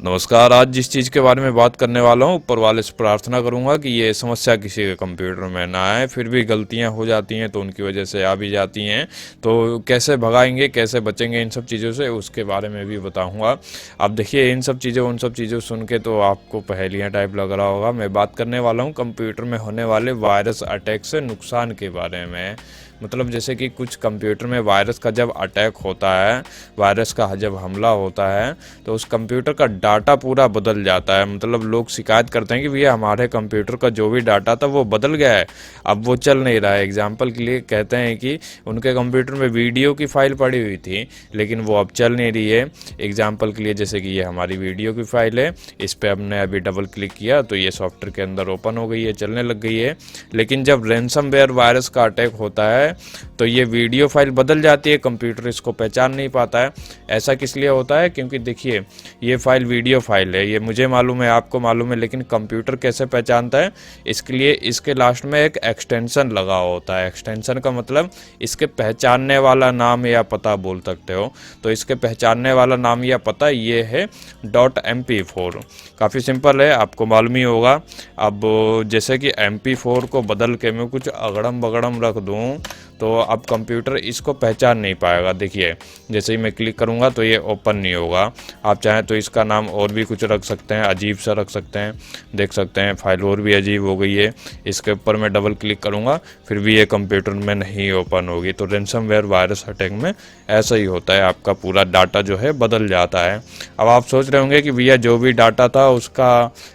नमस्कार। आज जिस चीज़ के बारे में बात करने वाला हूँ, ऊपर वाले से प्रार्थना करूँगा कि ये समस्या किसी के कंप्यूटर में ना आए। फिर भी गलतियाँ हो जाती हैं तो उनकी वजह से आ भी जाती हैं, तो कैसे भगाएंगे, कैसे बचेंगे इन सब चीज़ों से, उसके बारे में भी बताऊँगा। अब देखिए, इन सब चीज़ों उन सब चीज़ों सुन के तो आपको पहेलियाँ टाइप लग रहा होगा। मैं बात करने वाला हूँ कंप्यूटर में होने वाले वायरस अटैक से नुकसान के बारे में। मतलब जैसे कि कुछ कंप्यूटर में वायरस का जब अटैक होता है, वायरस का जब हमला होता है, तो उस कंप्यूटर का डाटा पूरा बदल जाता है। मतलब लोग शिकायत करते हैं कि भैया हमारे कंप्यूटर का जो भी डाटा था वो बदल गया है, अब वो चल नहीं रहा है। एग्जाम्पल के लिए कहते हैं कि उनके कंप्यूटर में वीडियो की फाइल पड़ी हुई थी लेकिन वो अब चल नहीं रही है। एग्जाम्पल के लिए जैसे कि ये हमारी वीडियो की फाइल है, इस पर हमने अभी डबल क्लिक किया तो ये सॉफ्टवेयर के अंदर ओपन हो गई है, चलने लग गई है। लेकिन जब रैनसमवेयर वायरस का अटैक होता है तो ये वीडियो फाइल बदल जाती है, कंप्यूटर इसको पहचान नहीं पाता है। ऐसा किस लिए होता है? क्योंकि देखिए, ये फाइल वीडियो फाइल है, ये मुझे मालूम है, आपको मालूम है, लेकिन कंप्यूटर कैसे पहचानता है? इसके लिए इसके लास्ट में एक एक्सटेंशन लगा होता है। एक्सटेंशन का मतलब इसके पहचानने वाला नाम या पता बोल सकते हो। तो इसके पहचानने वाला नाम या पता ये है .mp4। काफ़ी सिंपल है, आपको मालूम ही होगा। अब जैसे कि mp4 को बदल के मैं कुछ अगड़म बगड़म रख दूँ तो अब कंप्यूटर इसको पहचान नहीं पाएगा। देखिए, जैसे ही मैं क्लिक करूंगा तो ये ओपन नहीं होगा। आप चाहें तो इसका नाम और भी कुछ रख सकते हैं, अजीब सा रख सकते हैं। देख सकते हैं फाइल और भी अजीब हो गई है। इसके ऊपर मैं डबल क्लिक करूंगा फिर भी ये कंप्यूटर में नहीं ओपन होगी। तो रैनसमवेयर वायरस अटैक में ऐसा ही होता है, आपका पूरा डाटा जो है बदल जाता है। अब आप सोच रहे होंगे कि भैया जो भी डाटा था उसका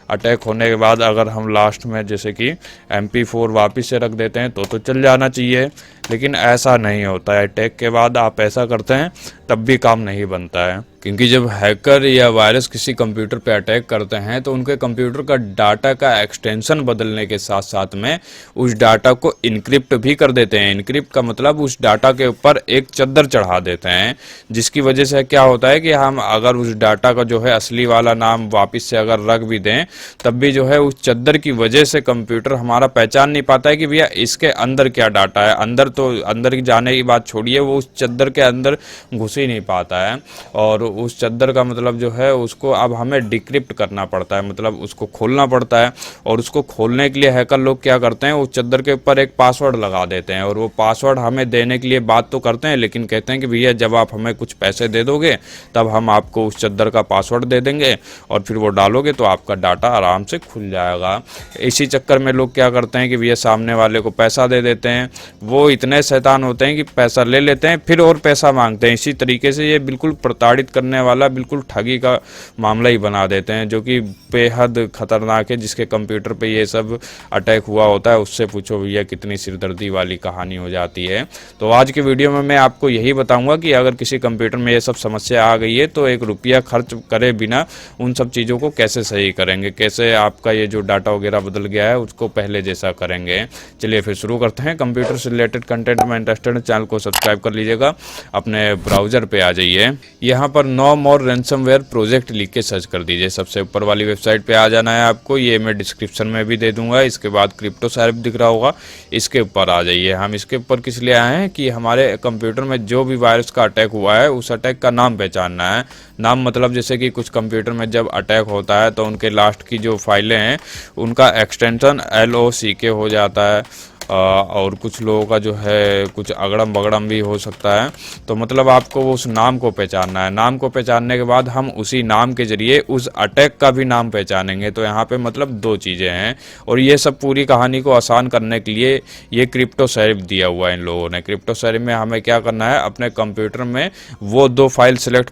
अटैक होने के बाद अगर हम लास्ट में जैसे कि mp4 वापस से रख देते हैं तो चल जाना चाहिए, लेकिन ऐसा नहीं होता है। अटैक के बाद आप ऐसा करते हैं तब भी काम नहीं बनता है, क्योंकि जब हैकर या वायरस किसी कंप्यूटर पे अटैक करते हैं तो उनके कंप्यूटर का डाटा का एक्सटेंशन बदलने के साथ साथ में उस डाटा को इनक्रिप्ट भी कर देते हैं। इनक्रिप्ट का मतलब उस डाटा के ऊपर एक चद्दर चढ़ा देते हैं, जिसकी वजह से क्या होता है कि हम अगर उस डाटा का जो है असली वाला नाम वापस से अगर रख भी दें तब भी जो है उस चद्दर की वजह से कंप्यूटर हमारा पहचान नहीं पाता है कि भैया इसके अंदर क्या डाटा है। अंदर जाने की बात छोड़िए, वो उस चद्दर के अंदर घुस ही नहीं पाता है। और उस चद्दर का मतलब जो है उसको अब हमें डिक्रिप्ट करना पड़ता है, मतलब उसको खोलना पड़ता है। और उसको खोलने के लिए हैकर लोग क्या करते हैं, उस चद्दर के ऊपर एक पासवर्ड लगा देते हैं। और वो पासवर्ड हमें देने के लिए बात तो करते हैं, लेकिन कहते हैं कि भैया जब आप हमें कुछ पैसे दे दोगे तब हम आपको उस चद्दर का पासवर्ड दे देंगे और फिर वो डालोगे तो आपका डाटा आराम से खुल जाएगा। इसी चक्कर में लोग क्या करते हैं कि भैया सामने वाले को पैसा दे देते हैं। वो इतने शैतान होते हैं कि पैसा ले लेते हैं फिर और पैसा मांगते हैं। इसी तरीके से ये बिल्कुल प्रताड़ित करने वाला, बिल्कुल ठगी का मामला ही बना देते हैं, जो कि बेहद खतरनाक है। जिसके कंप्यूटर पे ये सब अटैक हुआ होता है उससे पूछो भैया कितनी सिरदर्दी वाली कहानी हो जाती है। तो आज के वीडियो में मैं आपको यही बताऊंगा कि अगर किसी कंप्यूटर में ये सब समस्या आ गई है तो एक रुपया खर्च करे बिना उन सब चीज़ों को कैसे सही करेंगे, कैसे आपका ये जो डाटा वगैरह बदल गया है उसको पहले जैसा करेंगे। चलिए फिर शुरू करते हैं। कंप्यूटर से रिलेटेड कंटेंट में इंटरेस्टेड चैनल को सब्सक्राइब कर लीजिएगा। अपने ब्राउजर पे आ जाइए, यहाँ पर नो मोर रैनसमवेयर प्रोजेक्ट लिख के सर्च कर दीजिए। सबसे ऊपर वाली वेबसाइट पे आ जाना है आपको, ये मैं डिस्क्रिप्शन में भी दे दूंगा। इसके बाद क्रिप्टोसार्प दिख रहा होगा, इसके ऊपर आ जाइए। हम इसके ऊपर किस लिए आए हैं कि हमारे कंप्यूटर में जो भी वायरस का अटैक हुआ है उस अटैक का नाम पहचानना है। नाम मतलब जैसे कि कुछ कंप्यूटर में जब अटैक होता है तो उनके लास्ट की जो फाइलें हैं उनका एक्सटेंशन LOCK हो जाता है। और कुछ लोगों का जो है कुछ अगड़म बगड़म भी हो सकता है। तो मतलब आपको उस नाम को पहचानना है। नाम को पहचानने के बाद हम उसी नाम के जरिए उस अटैक का भी नाम पहचानेंगे। तो यहाँ पे मतलब दो चीज़ें हैं, और ये सब पूरी कहानी को आसान करने के लिए ये क्रिप्टोसार्प दिया हुआ है इन लोगों ने। क्रिप्टोसार्प में हमें क्या करना है, अपने कंप्यूटर में वो 2 फाइल सेलेक्ट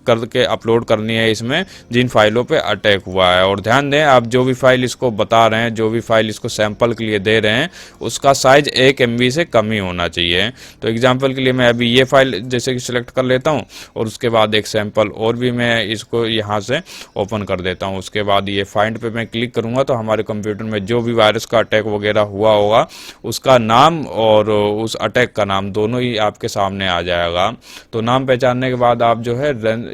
करके अपलोड करनी है इसमें जिन फाइलों पे अटैक हुआ है। और ध्यान दें, आप जो भी फाइल इसको बता रहे हैं, जो भी फाइल इसको सैंपल के लिए दे रहे हैं, उसका साइज 1 MB से कम ही होना चाहिए। तो एग्जांपल के लिए मैं अभी ये फाइल जैसे कि सिलेक्ट कर लेता हूँ और उसके बाद एक सैंपल और भी मैं इसको यहाँ से ओपन कर देता हूँ। उसके बाद ये फाइंड पे मैं क्लिक करूँगा तो हमारे कंप्यूटर में जो भी वायरस का अटैक वगैरह हुआ होगा उसका नाम और उस अटैक का नाम दोनों ही आपके सामने आ जाएगा। तो नाम पहचानने के बाद आप जो है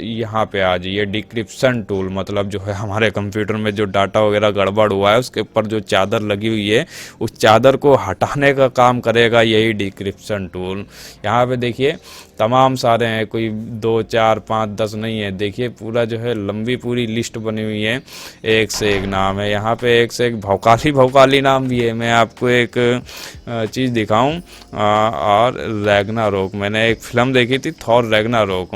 यहाँ पे आ जाइए डिक्रिप्शन टूल, मतलब जो है हमारे कंप्यूटर में जो डाटा वगैरह गड़बड़ हुआ है उसके ऊपर जो चादर लगी हुई है उस चादर को हटाने का काम करेगा यही डिक्रिप्शन टूल। यहाँ पे देखिए तमाम सारे हैं, कोई 2 4 5 10 नहीं है, देखिए पूरा जो है लंबी पूरी लिस्ट बनी हुई है, एक से एक नाम है। यहाँ पे एक से एक भौकाली भौकाली नाम भी है। मैं आपको एक चीज़ दिखाऊं, और रैग्नारोक, मैंने एक फिल्म देखी थी थॉर रैग्नारोक,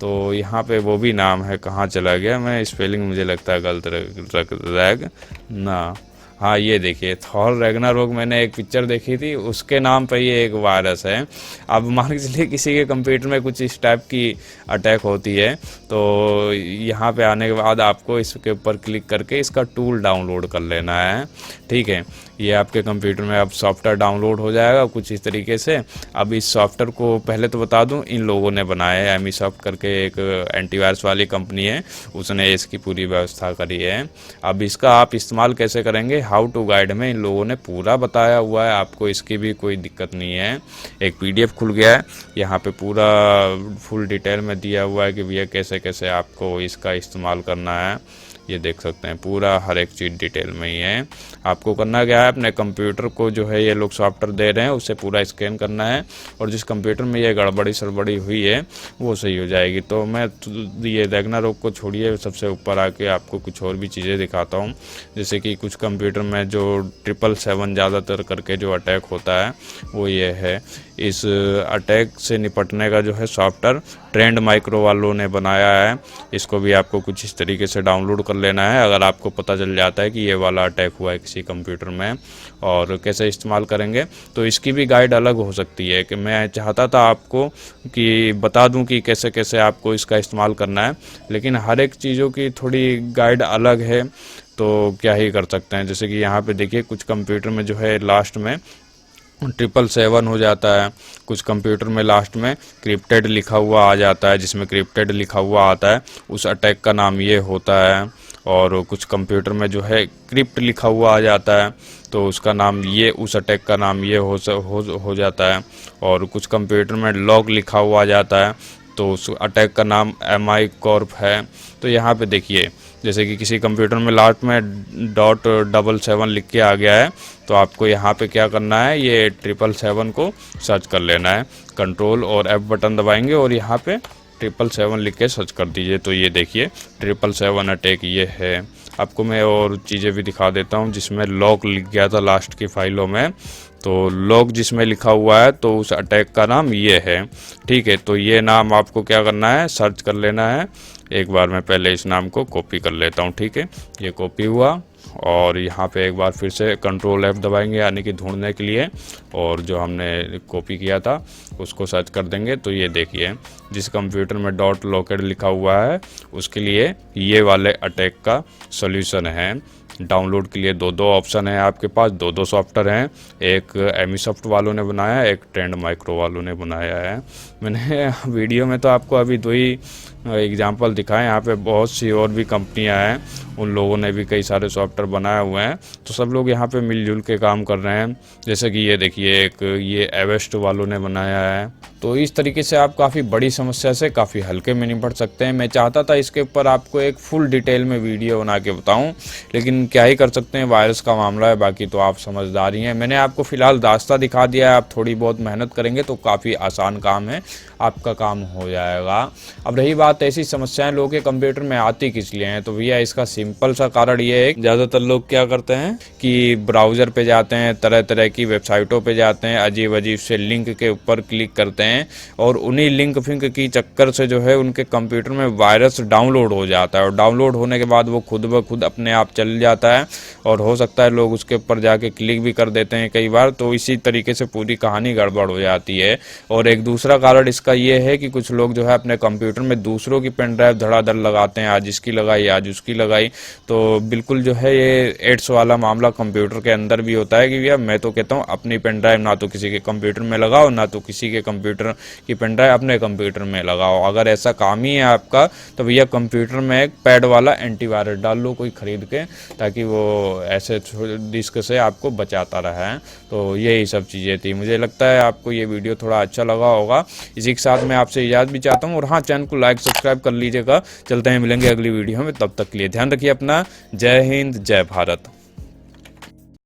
तो यहाँ पे वो भी नाम है, कहाँ चला गया, मैं स्पेलिंग मुझे लगता है गलत रैग ना, हाँ ये देखिए थॉर रैग्नारोक, मैंने एक पिक्चर देखी थी उसके नाम पे ये एक वायरस है। अब मान के चलिए किसी के कंप्यूटर में कुछ इस टाइप की अटैक होती है तो यहाँ पे आने के बाद आपको इसके ऊपर क्लिक करके इसका टूल डाउनलोड कर लेना है, ठीक है। ये आपके कंप्यूटर में अब सॉफ्टवेयर डाउनलोड हो जाएगा कुछ इस तरीके से। अब इस सॉफ्टवेयर को पहले तो बता दूं इन लोगों ने बनाया है, एमीसॉफ्ट करके एक एंटीवायरस वाली कंपनी है, उसने इसकी पूरी व्यवस्था करी है। अब इसका आप इस्तेमाल कैसे करेंगे, हाउ टू गाइड में इन लोगों ने पूरा बताया हुआ है, आपको इसकी भी कोई दिक्कत नहीं है। एक PDF खुल गया है, यहाँ पे पूरा फुल डिटेल में दिया हुआ है कि भैया कैसे कैसे आपको इसका इस्तेमाल करना है। ये देख सकते हैं पूरा हर एक चीज़ डिटेल में ही है। आपको करना क्या है, अपने कंप्यूटर को जो है ये लोग सॉफ्टवेयर दे रहे हैं उससे पूरा स्कैन करना है, और जिस कंप्यूटर में ये गड़बड़ी सड़बड़ी हुई है वो सही हो जाएगी। तो मैं ये रैग्नारोक को छोड़िए, सबसे ऊपर आके आपको कुछ और भी चीज़ें दिखाता हूँ। जैसे कि कुछ कंप्यूटर में जो 777 ज़्यादातर करके जो अटैक होता है वो ये है। इस अटैक से निपटने का जो है सॉफ्टवेयर ट्रेंड माइक्रो वालों ने बनाया है, इसको भी आपको कुछ इस तरीके से डाउनलोड कर लेना है। अगर आपको पता चल जाता है कि ये वाला अटैक हुआ है किसी कंप्यूटर में और कैसे इस्तेमाल करेंगे, तो इसकी भी गाइड अलग हो सकती है। कि मैं चाहता था आपको कि बता दूं कि कैसे कैसे आपको इसका इस्तेमाल करना है, लेकिन हर एक चीज़ों की थोड़ी गाइड अलग है, तो क्या ही कर सकते हैं। जैसे कि यहाँ पे देखिए कुछ कंप्यूटर में जो है लास्ट में 777 हो जाता है, कुछ कंप्यूटर में लास्ट में क्रिप्टेड लिखा हुआ आ जाता है, जिसमें क्रिप्टेड लिखा हुआ आता है उस अटैक का नाम ये होता है। और कुछ कंप्यूटर में जो है क्रिप्ट लिखा हुआ आ जाता है तो उसका नाम ये, उस अटैक का नाम ये हो जाता है। और कुछ कंप्यूटर में लॉग लिखा हुआ आ जाता है तो उस अटैक का नाम MI कॉर्प है। तो यहाँ पे देखिए जैसे कि किसी कंप्यूटर में लास्ट में .777 लिख के आ गया है तो आपको यहाँ पे क्या करना है, ये 777 को सर्च कर लेना है। कंट्रोल और F बटन दबाएंगे और यहाँ पे 777 लिख के सर्च कर दीजिए। तो ये देखिए 777 अटैक ये है। आपको मैं और चीज़ें भी दिखा देता हूँ जिसमें लॉग लिख गया था लास्ट की फाइलों में, तो लॉग जिसमें लिखा हुआ है तो उस अटैक का नाम ये है, ठीक है। तो ये नाम आपको क्या करना है, सर्च कर लेना है। एक बार मैं पहले इस नाम को कॉपी कर लेता हूँ, ठीक है। ये कॉपी हुआ और यहाँ पे एक बार फिर से कंट्रोल F दबाएंगे यानी कि ढूंढने के लिए, और जो हमने कॉपी किया था उसको सर्च कर देंगे। तो ये देखिए जिस कंप्यूटर में .located लिखा हुआ है उसके लिए ये वाले अटैक का सॉल्यूशन है। डाउनलोड के लिए दो ऑप्शन है आपके पास, दो सॉफ्टवेयर हैं, एक एमीसॉफ्ट वालों ने बनाया है, एक ट्रेंड माइक्रो वालों ने बनाया है। मैंने वीडियो में तो आपको अभी 2 ही एग्जांपल दिखाए, यहाँ पे बहुत सी और भी कंपनियां हैं, उन लोगों ने भी कई सारे सॉफ्टवेयर बनाए हुए हैं, तो सब लोग यहाँ पे मिलजुल के काम कर रहे हैं। जैसे कि ये देखिए एक ये एवेस्ट वालों ने बनाया है। तो इस तरीके से आप काफ़ी बड़ी समस्या से काफ़ी हल्के में निपट सकते हैं। मैं चाहता था इसके ऊपर आपको एक फुल डिटेल में वीडियो बना के बताऊं, लेकिन क्या ही कर सकते हैं, वायरस का मामला है, बाकी तो आप समझदार ही हैं। मैंने आपको फिलहाल रास्ता दिखा दिया है, आप थोड़ी बहुत मेहनत करेंगे तो काफ़ी आसान काम है, आपका काम हो जाएगा। अब रही बात ऐसी समस्याएं लोगों के कंप्यूटर में आती किस लिए हैं, तो भैया इसका सिंपल सा कारण ये है, ज़्यादातर लोग क्या करते हैं कि ब्राउज़र पे जाते हैं, तरह तरह की वेबसाइटों पे जाते हैं, अजीब अजीब से लिंक के ऊपर क्लिक करते हैं और उन्हीं लिंक फिंक की चक्कर से जो है उनके कंप्यूटर में वायरस डाउनलोड हो जाता है, और डाउनलोड होने के बाद वो खुद ब खुद अपने आप चल जाता है, और हो सकता है लोग उसके ऊपर जाके क्लिक भी कर देते हैं कई बार। तो इसी तरीके से पूरी कहानी गड़बड़ हो जाती है। और एक दूसरा कारण इसका ये है कि कुछ लोग जो है अपने कंप्यूटर में दूसरों की पेन ड्राइव धड़ाधड़ लगाते हैं, आज इसकी लगाई आज उसकी लगाई, तो बिल्कुल जो है ये एड्स वाला मामला कंप्यूटर के अंदर भी होता है कि भैया मैं तो कहता हूँ अपनी पेन ड्राइव ना तो किसी के कंप्यूटर में लगाओ, ना तो किसी के कंप्यूटर की पेन ड्राइव अपने कंप्यूटर में लगाओ। अगर ऐसा काम ही है आपका तो भैया कंप्यूटर में एक पैड वाला एंटीवायरस डाल लो कोई खरीद के, ताकि वो ऐसे डिस्क से आपको बचाता रहे। तो यही सब चीज़ें थी। मुझे लगता है आपको ये वीडियो थोड़ा अच्छा लगा होगा। इसी के साथ मैं आपसे इजाज़त भी चाहता हूँ, और हाँ, चैनल को लाइक सब्सक्राइब कर लीजिएगा। चलते हैं, मिलेंगे अगली वीडियो में, तब तक के लिए ध्यान रखिए अपना। जय हिंद, जय भारत।